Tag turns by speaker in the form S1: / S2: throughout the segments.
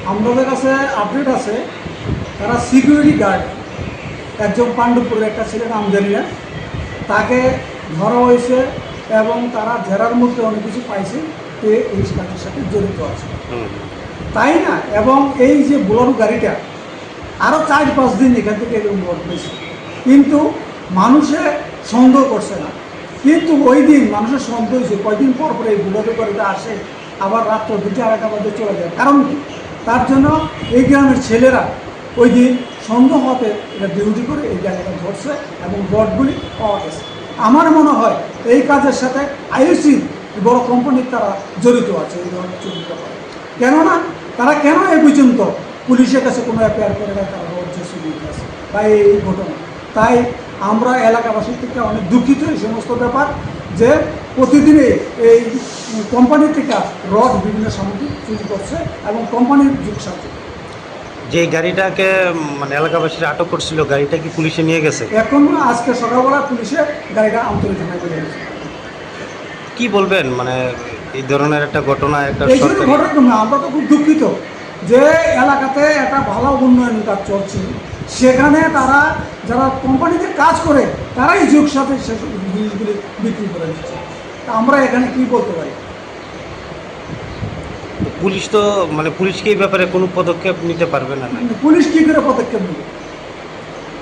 S1: আমাদের কাছে আপডেট আছে, তারা সিকিউরিটি গার্ড একজন পাণ্ডবপুরের একটা ছিলেন আমজারিয়া, তাকে ধরা হয়েছে এবং তারা জেরার মধ্যে অনেক কিছু পাইছে যে এই কাজের সাথে জড়িত আছে, তাই না? এবং এই যে বোলারু গাড়িটা আরও 4-5 দিন এখান থেকে এরকম রড পেয়েছে, কিন্তু মানুষে সন্দেহ করছে না। কিন্তু ওই দিন মানুষের সন্দেহ হয়েছে, কয়েকদিন পর পর এই বোলারু গাড়িটা আসে, আবার রাত্র 2টা-2:30 বাজে চলে যায়। কারণ কি? তার জন্য এই গ্রামের ছেলেরা ওই দিন সন্দেহ হতে এটা ডিউটি করে এই জায়গাটা ধরছে এবং রডগুলি পাওয়া গেছে। আমার মনে হয় এই কাজের সাথে আইওসি বড় কোম্পানির তারা জড়িত আছে এই ধরনের চুরি ব্যাপারে। কেননা তারা কেন এই পর্যন্ত পুলিশের কাছে কোনো অ্যাফেয়ার করে না, তারা রড যে চুরি আছে তাই এই ঘটনা। তাই আমরা এলাকাবাসীর থেকে অনেক দুঃখিত এই সমস্ত ব্যাপার, যে প্রতিদিনে এই কোম্পানি থেকে রড বিভিন্ন সামগ্রী চুরি করছে এবং কোম্পানির যুগ সাথে।
S2: যে গাড়িটাকে মানে এলাকাবাসীরা আটক করছিল, গাড়িটা কি পুলিশে নিয়ে গেছে?
S1: এখন আজকে সকালবেলা পুলিশে গাড়িটা আমতলী থানায় চলে গেছে।
S2: কি বলবেন মানে এই ধরনের একটা ঘটনা একটা
S1: এই জন্য
S2: সরকারি
S1: ঘটনা আমরা তো খুব দুঃখিত যে এলাকাতে একটা ভালো উন্নয়ন কাজ চলছে, সেখানে তারা যারা কোম্পানিতে কাজ করে তারাই যুগ সাথে সেসব জিনিসগুলি বিক্রি করে দিচ্ছে। তা আমরা এখানে কি বলতে পারি?
S2: পুলিশ তো মানে পুলিশকে এই ব্যাপারে কোনো পদক্ষেপ নিতে পারবে না?
S1: পুলিশ কী করে পদক্ষেপ নেবে?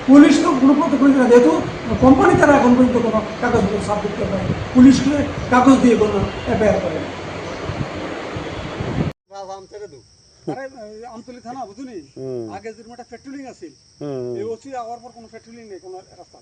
S1: পুলিশ তো কোনো পদক্ষেপ নেবে না, যেহেতু কোম্পানি তারা এখন পর্যন্ত কোনো কাগজপত্র সাবমিট করতে পারে, পুলিশকে কাগজ দিয়ে কোনো এফআইআর করে না। আরে আমতলী থানা বুঝুনি, আগে যেরকম একটা পেট্রোলিং আছে, এই ওসি আওয়ার পর কোনো পেট্রোলিং নেই কোনো রাস্তা।